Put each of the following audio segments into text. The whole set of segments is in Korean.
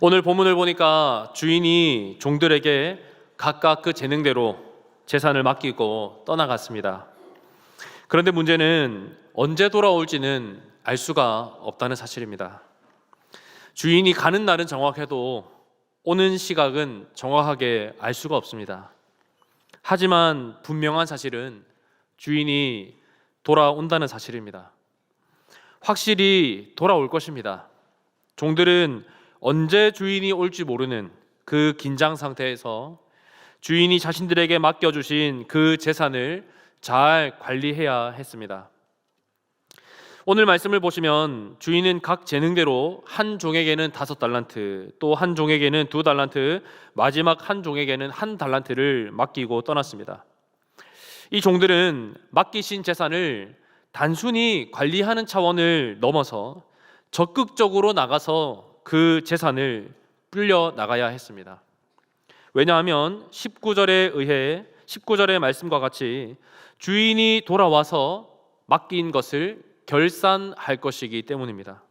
오늘 본문을 보니까 주인이 종들에게 각각 그 재능대로 재산을 맡기고 떠나갔습니다. 그런데 문제는 언제 돌아올지는 알 수가 없다는 사실입니다. 주인이 가는 날은 정확해도 오는 시각은 정확하게 알 수가 없습니다. 하지만 분명한 사실은 주인이 돌아온다는 사실입니다. 확실히 돌아올 것입니다. 종들은 언제 주인이 올지 모르는 그 긴장 상태에서 주인이 자신들에게 맡겨주신 그 재산을 잘 관리해야 했습니다. 오늘 말씀을 보시면 주인은 각 재능대로 한 종에게는 5달란트, 또 한 종에게는 2달란트, 마지막 한 종에게는 1달란트를 맡기고 떠났습니다. 이 종들은 맡기신 재산을 단순히 관리하는 차원을 넘어서 적극적으로 나가서 그 재산을 불려 나가야 했습니다. 왜냐하면 19절의 말씀과 같이 주인이 돌아와서 맡긴 것을 결산할 것이기 때문입니다.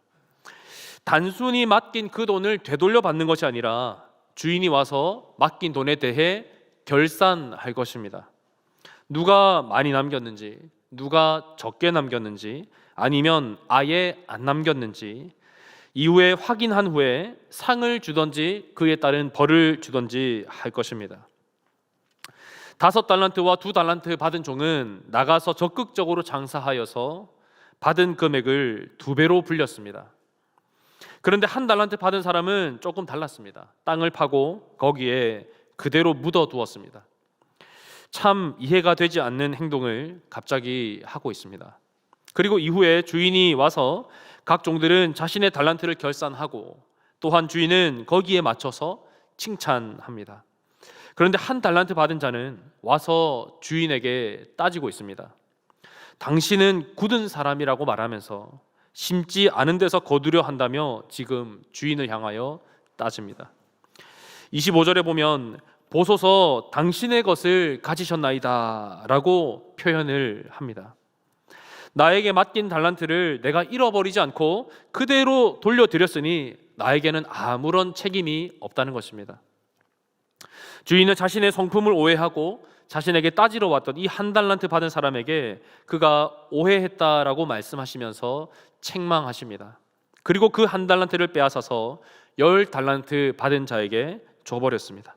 단순히 맡긴 그 돈을 되돌려 받는 것이 아니라 주인이 와서 맡긴 돈에 대해 결산할 것입니다. 누가 많이 남겼는지, 누가 적게 남겼는지, 아니면 아예 안 남겼는지 이후에 확인한 후에 상을 주든지 그에 따른 벌을 주든지 할 것입니다. 5달란트와 2달란트 받은 종은 나가서 적극적으로 장사하여서 받은 금액을 2배로 불렸습니다. 그런데 1달란트 받은 사람은 조금 달랐습니다. 땅을 파고 거기에 그대로 묻어두었습니다. 참 이해가 되지 않는 행동을 갑자기 하고 있습니다. 그리고 이후에 주인이 와서 각 종들은 자신의 달란트를 결산하고 또한 주인은 거기에 맞춰서 칭찬합니다. 그런데 1달란트 받은 자는 와서 주인에게 따지고 있습니다. 당신은 굳은 사람이라고 말하면서 심지 않은 데서 거두려 한다며 지금 주인을 향하여 따집니다. 25절에 보면 보소서 당신의 것을 가지셨나이다 라고 표현을 합니다. 나에게 맡긴 달란트를 내가 잃어버리지 않고 그대로 돌려드렸으니 나에게는 아무런 책임이 없다는 것입니다. 주인은 자신의 성품을 오해하고 자신에게 따지러 왔던 이 1달란트 받은 사람에게 그가 오해했다라고 말씀하시면서 책망하십니다. 그리고 그 1달란트를 빼앗아서 10달란트 받은 자에게 줘버렸습니다.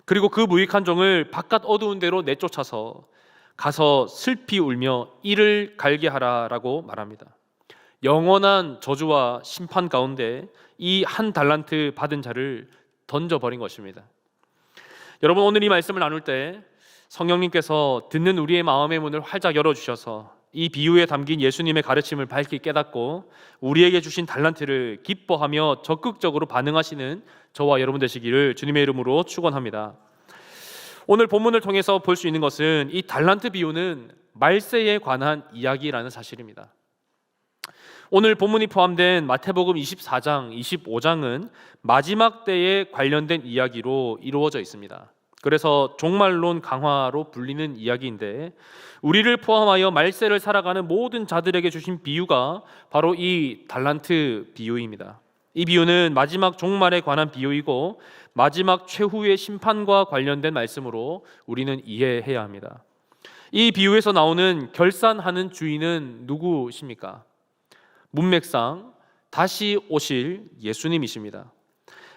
그리고 그 무익한 종을 바깥 어두운 데로 내쫓아서 가서 슬피 울며 이를 갈게 하라라고 말합니다. 영원한 저주와 심판 가운데 이 1달란트 받은 자를 던져버린 것입니다. 여러분, 오늘 이 말씀을 나눌 때 성령님께서 듣는 우리의 마음의 문을 활짝 열어주셔서 이 비유에 담긴 예수님의 가르침을 밝히 깨닫고 우리에게 주신 달란트를 기뻐하며 적극적으로 반응하시는 저와 여러분 되시기를 주님의 이름으로 축원합니다. 오늘 본문을 통해서 볼 수 있는 것은 이 달란트 비유는 말세에 관한 이야기라는 사실입니다. 오늘 본문이 포함된 마태복음 24장, 25장은 마지막 때에 관련된 이야기로 이루어져 있습니다. 그래서 종말론 강화로 불리는 이야기인데 우리를 포함하여 말세를 살아가는 모든 자들에게 주신 비유가 바로 이 달란트 비유입니다. 이 비유는 마지막 종말에 관한 비유이고 마지막 최후의 심판과 관련된 말씀으로 우리는 이해해야 합니다. 이 비유에서 나오는 결산하는 주인은 누구십니까? 문맥상 다시 오실 예수님이십니다.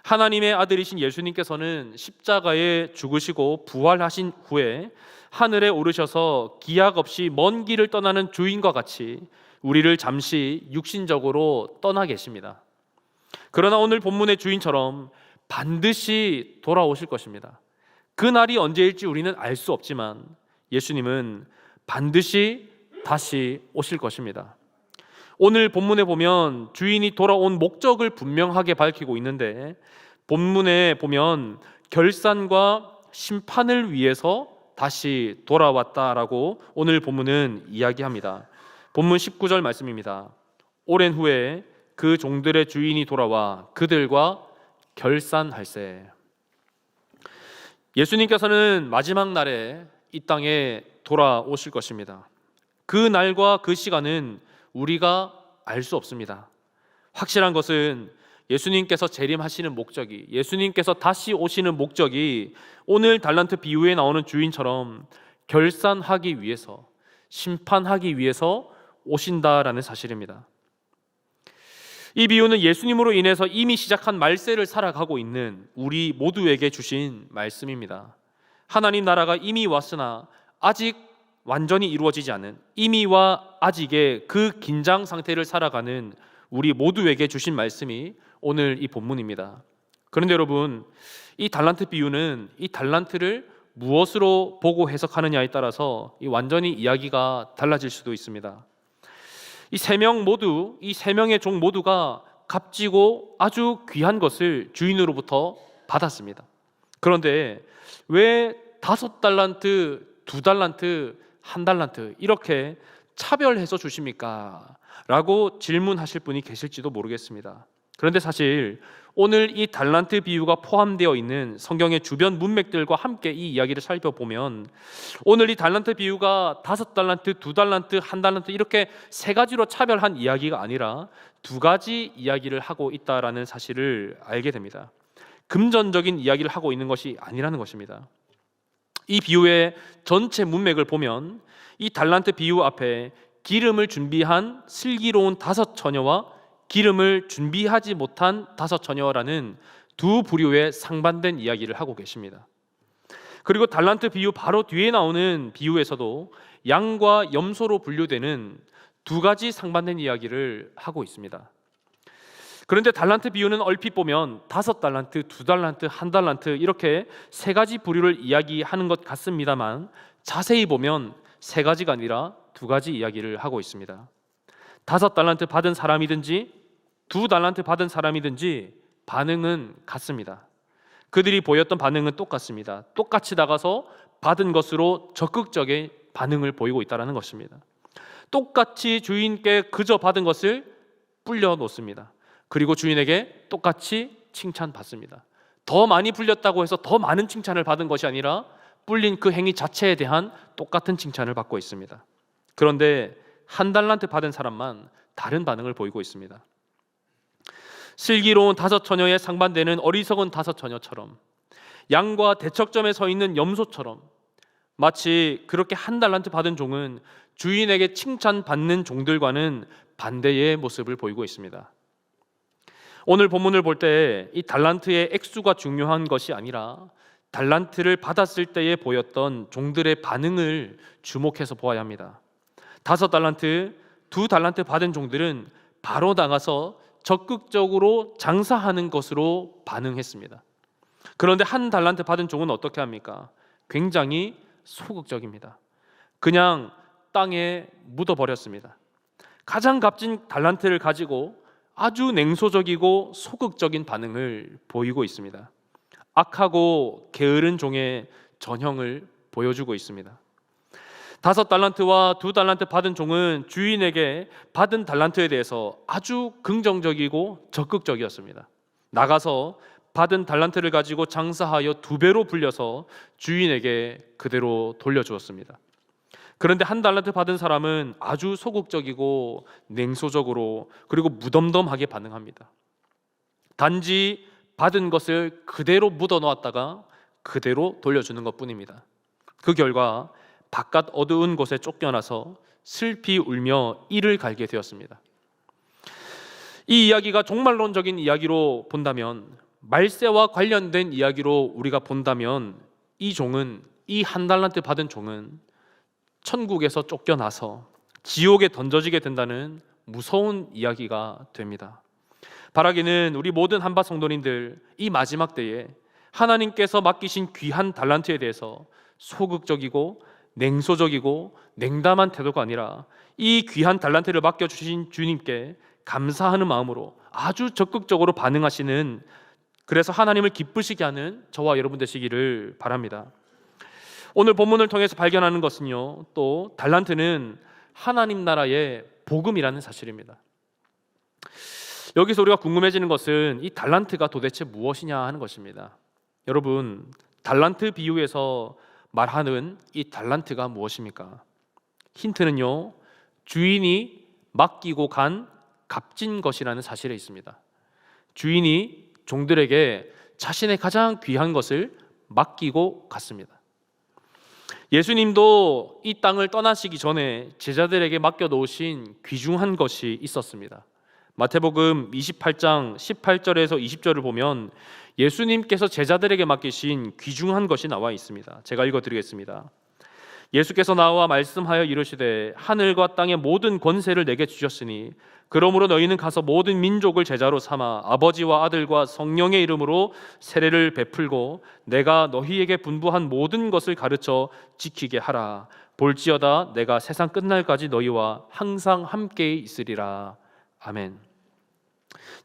하나님의 아들이신 예수님께서는 십자가에 죽으시고 부활하신 후에 하늘에 오르셔서 기약 없이 먼 길을 떠나는 주인과 같이 우리를 잠시 육신적으로 떠나 계십니다. 그러나 오늘 본문의 주인처럼 반드시 돌아오실 것입니다. 그 날이 언제일지 우리는 알 수 없지만 예수님은 반드시 다시 오실 것입니다. 오늘 본문에 보면 주인이 돌아온 목적을 분명하게 밝히고 있는데 본문에 보면 결산과 심판을 위해서 다시 돌아왔다라고 오늘 본문은 이야기합니다. 본문 19절 말씀입니다. 오랜 후에 그 종들의 주인이 돌아와 그들과 결산할세. 예수님께서는 마지막 날에 이 땅에 돌아오실 것입니다. 그 날과 그 시간은 우리가 알 수 없습니다. 확실한 것은 예수님께서 재림하시는 목적이, 예수님께서 다시 오시는 목적이 오늘 달란트 비유에 나오는 주인처럼 결산하기 위해서, 심판하기 위해서 오신다라는 사실입니다. 이 비유는 예수님으로 인해서 이미 시작한 말세를 살아가고 있는 우리 모두에게 주신 말씀입니다. 하나님 나라가 이미 왔으나 아직 완전히 이루어지지 않은, 이미와 아직의 그 긴장 상태를 살아가는 우리 모두에게 주신 말씀이 오늘 이 본문입니다. 그런데 여러분, 이 달란트 비유는 이 달란트를 무엇으로 보고 해석하느냐에 따라서 완전히 이야기가 달라질 수도 있습니다. 이 세 명의 종 모두가 값지고 아주 귀한 것을 주인으로부터 받았습니다. 그런데 왜 5달란트, 2달란트, 1달란트 이렇게 차별해서 주십니까? 라고 질문하실 분이 계실지도 모르겠습니다. 그런데 사실 오늘 이 달란트 비유가 포함되어 있는 성경의 주변 문맥들과 함께 이 이야기를 살펴보면 오늘 이 달란트 비유가 5달란트, 2달란트, 1달란트 이렇게 세 가지로 차별한 이야기가 아니라 두 가지 이야기를 하고 있다라는 사실을 알게 됩니다. 금전적인 이야기를 하고 있는 것이 아니라는 것입니다. 이 비유의 전체 문맥을 보면 이 달란트 비유 앞에 기름을 준비한 슬기로운 5 처녀와 기름을 준비하지 못한 5 처녀라는 두 부류의 상반된 이야기를 하고 계십니다. 그리고 달란트 비유 바로 뒤에 나오는 비유에서도 양과 염소로 분류되는 두 가지 상반된 이야기를 하고 있습니다. 그런데 달란트 비유는 얼핏 보면 5달란트, 2달란트, 1달란트 이렇게 세 가지 부류를 이야기하는 것 같습니다만 자세히 보면 세 가지가 아니라 두 가지 이야기를 하고 있습니다. 5달란트 받은 사람이든지 2달란트 받은 사람이든지 반응은 같습니다. 그들이 보였던 반응은 똑같습니다. 똑같이 나가서 받은 것으로 적극적인 반응을 보이고 있다는 것입니다. 똑같이 주인께 그저 받은 것을 불려 놓습니다. 그리고 주인에게 똑같이 칭찬받습니다. 더 많이 불렸다고 해서 더 많은 칭찬을 받은 것이 아니라 불린 그 행위 자체에 대한 똑같은 칭찬을 받고 있습니다. 그런데 1달란트 받은 사람만 다른 반응을 보이고 있습니다. 슬기로운 5 처녀에 상반되는 어리석은 5 처녀처럼, 양과 대척점에 서 있는 염소처럼, 마치 그렇게 1달란트 받은 종은 주인에게 칭찬받는 종들과는 반대의 모습을 보이고 있습니다. 오늘 본문을 볼 때 이 달란트의 액수가 중요한 것이 아니라 달란트를 받았을 때에 보였던 종들의 반응을 주목해서 보아야 합니다. 5달란트, 2달란트 받은 종들은 바로 나가서 적극적으로 장사하는 것으로 반응했습니다. 그런데 1달란트 받은 종은 어떻게 합니까? 굉장히 소극적입니다. 그냥 땅에 묻어버렸습니다. 가장 값진 달란트를 가지고 아주 냉소적이고 소극적인 반응을 보이고 있습니다. 악하고 게으른 종의 전형을 보여주고 있습니다. 5달란트와 2달란트 받은 종은 주인에게 받은 달란트에 대해서 아주 긍정적이고 적극적이었습니다. 나가서 받은 달란트를 가지고 장사하여 2배로 불려서 주인에게 그대로 돌려주었습니다. 그런데 1달란트 받은 사람은 아주 소극적이고 냉소적으로 그리고 무덤덤하게 반응합니다. 단지 받은 것을 그대로 묻어놓았다가 그대로 돌려주는 것뿐입니다. 그 결과 바깥 어두운 곳에 쫓겨나서 슬피 울며 이를 갈게 되었습니다. 이 이야기가 종말론적인 이야기로 본다면, 말세와 관련된 이야기로 우리가 본다면 이 1달란트 받은 종은 천국에서 쫓겨나서 지옥에 던져지게 된다는 무서운 이야기가 됩니다. 바라기는 우리 모든 한밭 성도님들 이 마지막 때에 하나님께서 맡기신 귀한 달란트에 대해서 소극적이고 냉소적이고 냉담한 태도가 아니라 이 귀한 달란트를 맡겨주신 주님께 감사하는 마음으로 아주 적극적으로 반응하시는, 그래서 하나님을 기쁘시게 하는 저와 여러분 되시기를 바랍니다. 오늘 본문을 통해서 발견하는 것은요, 또 달란트는 하나님 나라의 복음이라는 사실입니다. 여기서 우리가 궁금해지는 것은 이 달란트가 도대체 무엇이냐 하는 것입니다. 여러분, 달란트 비유에서 말하는 이 달란트가 무엇입니까? 힌트는요, 주인이 맡기고 간 값진 것이라는 사실에 있습니다. 주인이 종들에게 자신의 가장 귀한 것을 맡기고 갔습니다. 예수님도 이 땅을 떠나시기 전에 제자들에게 맡겨놓으신 귀중한 것이 있었습니다. 마태복음 28장 18절에서 20절을 보면 예수님께서 제자들에게 맡기신 귀중한 것이 나와 있습니다. 제가 읽어드리겠습니다. 예수께서 나와 말씀하여 이르시되 하늘과 땅의 모든 권세를 내게 주셨으니 그러므로 너희는 가서 모든 민족을 제자로 삼아 아버지와 아들과 성령의 이름으로 세례를 베풀고 내가 너희에게 분부한 모든 것을 가르쳐 지키게 하라. 볼지어다 내가 세상 끝날까지 너희와 항상 함께 있으리라. 아멘.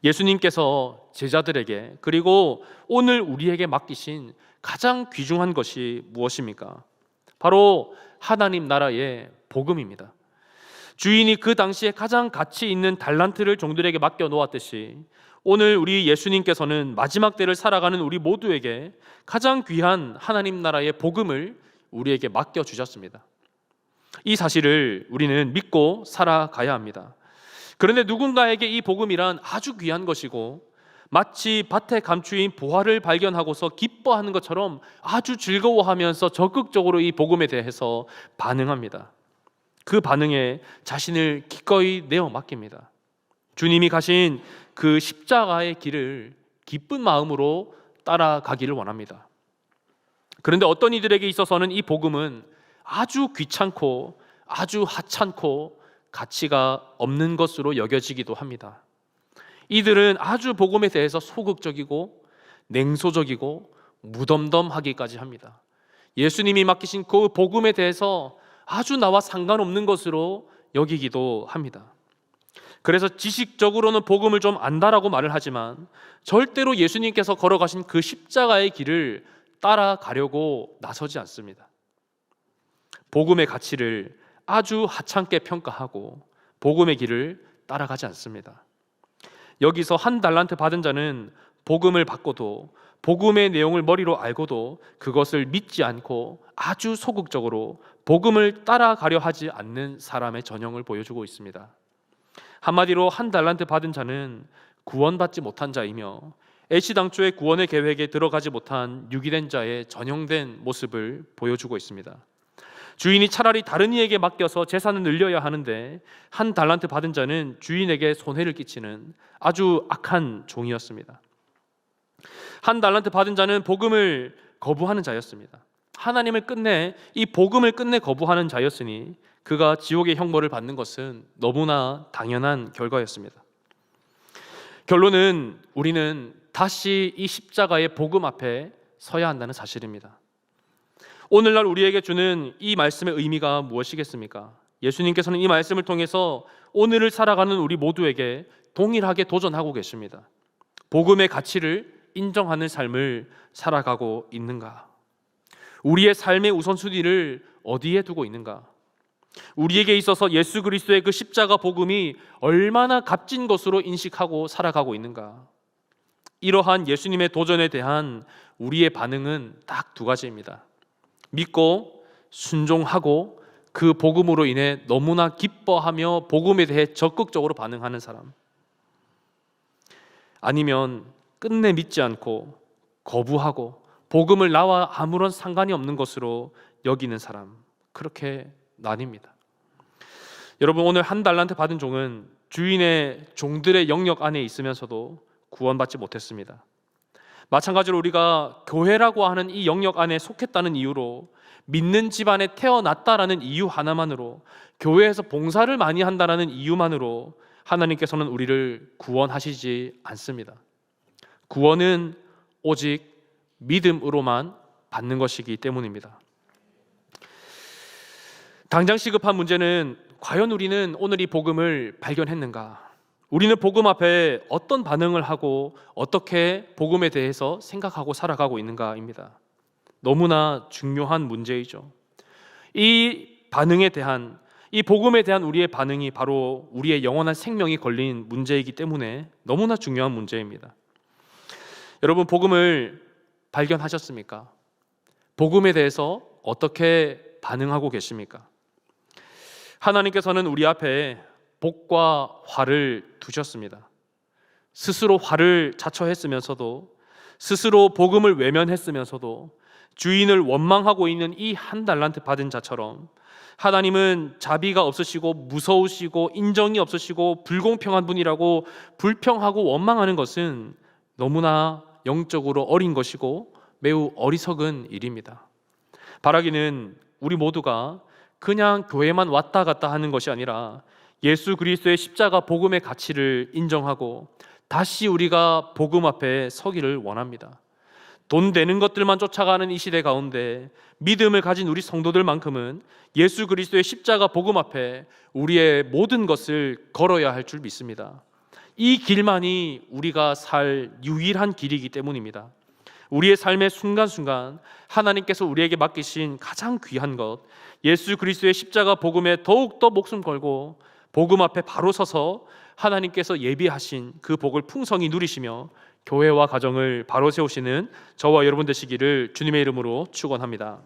예수님께서 제자들에게 그리고 오늘 우리에게 맡기신 가장 귀중한 것이 무엇입니까? 바로 하나님 나라의 복음입니다. 주인이 그 당시에 가장 가치 있는 달란트를 종들에게 맡겨 놓았듯이 오늘 우리 예수님께서는 마지막 때를 살아가는 우리 모두에게 가장 귀한 하나님 나라의 복음을 우리에게 맡겨 주셨습니다. 이 사실을 우리는 믿고 살아가야 합니다. 그런데 누군가에게 이 복음이란 아주 귀한 것이고 마치 밭에 감추인 보화를 발견하고서 기뻐하는 것처럼 아주 즐거워하면서 적극적으로 이 복음에 대해서 반응합니다. 그 반응에 자신을 기꺼이 내어 맡깁니다. 주님이 가신 그 십자가의 길을 기쁜 마음으로 따라가기를 원합니다. 그런데 어떤 이들에게 있어서는 이 복음은 아주 귀찮고 아주 하찮고 가치가 없는 것으로 여겨지기도 합니다. 이들은 아주 복음에 대해서 소극적이고 냉소적이고 무덤덤하기까지 합니다. 예수님이 맡기신 그 복음에 대해서 아주 나와 상관없는 것으로 여기기도 합니다. 그래서 지식적으로는 복음을 좀 안다라고 말을 하지만 절대로 예수님께서 걸어가신 그 십자가의 길을 따라가려고 나서지 않습니다. 복음의 가치를 아주 하찮게 평가하고 복음의 길을 따라가지 않습니다. 여기서 한 달란트 받은 자는 복음을 받고도 복음의 내용을 머리로 알고도 그것을 믿지 않고 아주 소극적으로 복음을 따라가려 하지 않는 사람의 전형을 보여주고 있습니다. 한마디로 한 달란트 받은 자는 구원받지 못한 자이며 애시당초의 구원의 계획에 들어가지 못한 유기된 자의 전형된 모습을 보여주고 있습니다. 주인이 차라리 다른 이에게 맡겨서 재산을 늘려야 하는데 한 달란트 받은 자는 주인에게 손해를 끼치는 아주 악한 종이었습니다. 한 달란트 받은 자는 복음을 거부하는 자였습니다. 하나님을 끝내 이 복음을 끝내 거부하는 자였으니 그가 지옥의 형벌을 받는 것은 너무나 당연한 결과였습니다. 결론은 우리는 다시 이 십자가의 복음 앞에 서야 한다는 사실입니다. 오늘날 우리에게 주는 이 말씀의 의미가 무엇이겠습니까? 예수님께서는 이 말씀을 통해서 오늘을 살아가는 우리 모두에게 동일하게 도전하고 계십니다. 복음의 가치를 인정하는 삶을 살아가고 있는가? 우리의 삶의 우선순위를 어디에 두고 있는가? 우리에게 있어서 예수 그리스도의 그 십자가 복음이 얼마나 값진 것으로 인식하고 살아가고 있는가? 이러한 예수님의 도전에 대한 우리의 반응은 딱 두 가지입니다. 믿고 순종하고 그 복음으로 인해 너무나 기뻐하며 복음에 대해 적극적으로 반응하는 사람, 아니면 끝내 믿지 않고 거부하고 복음을 나와 아무런 상관이 없는 것으로 여기는 사람, 그렇게 나뉩니다. 여러분, 오늘 한 달란트 받은 종은 주인의 종들의 영역 안에 있으면서도 구원받지 못했습니다. 마찬가지로 우리가 교회라고 하는 이 영역 안에 속했다는 이유로, 믿는 집안에 태어났다라는 이유 하나만으로, 교회에서 봉사를 많이 한다라는 이유만으로 하나님께서는 우리를 구원하시지 않습니다. 구원은 오직 믿음으로만 받는 것이기 때문입니다. 당장 시급한 문제는 과연 우리는 오늘 이 복음을 발견했는가? 우리는 복음 앞에 어떤 반응을 하고 어떻게 복음에 대해서 생각하고 살아가고 있는가입니다. 너무나 중요한 문제이죠. 이 반응에 대한, 이 복음에 대한 우리의 반응이 바로 우리의 영원한 생명이 걸린 문제이기 때문에 너무나 중요한 문제입니다. 여러분, 복음을 발견하셨습니까? 복음에 대해서 어떻게 반응하고 계십니까? 하나님께서는 우리 앞에 복과 화를 두셨습니다. 스스로 화를 자초했으면서도, 스스로 복음을 외면했으면서도 주인을 원망하고 있는 이 한 달란트 받은 자처럼 하나님은 자비가 없으시고 무서우시고 인정이 없으시고 불공평한 분이라고 불평하고 원망하는 것은 너무나 영적으로 어린 것이고 매우 어리석은 일입니다. 바라기는 우리 모두가 그냥 교회만 왔다 갔다 하는 것이 아니라 예수 그리스도의 십자가 복음의 가치를 인정하고 다시 우리가 복음 앞에 서기를 원합니다. 돈 되는 것들만 쫓아가는 이 시대 가운데 믿음을 가진 우리 성도들만큼은 예수 그리스도의 십자가 복음 앞에 우리의 모든 것을 걸어야 할 줄 믿습니다. 이 길만이 우리가 살 유일한 길이기 때문입니다. 우리의 삶의 순간순간 하나님께서 우리에게 맡기신 가장 귀한 것, 예수 그리스도의 십자가 복음에 더욱더 목숨 걸고 복음 앞에 바로 서서 하나님께서 예비하신 그 복을 풍성히 누리시며 교회와 가정을 바로 세우시는 저와 여러분 되시기를 주님의 이름으로 축원합니다.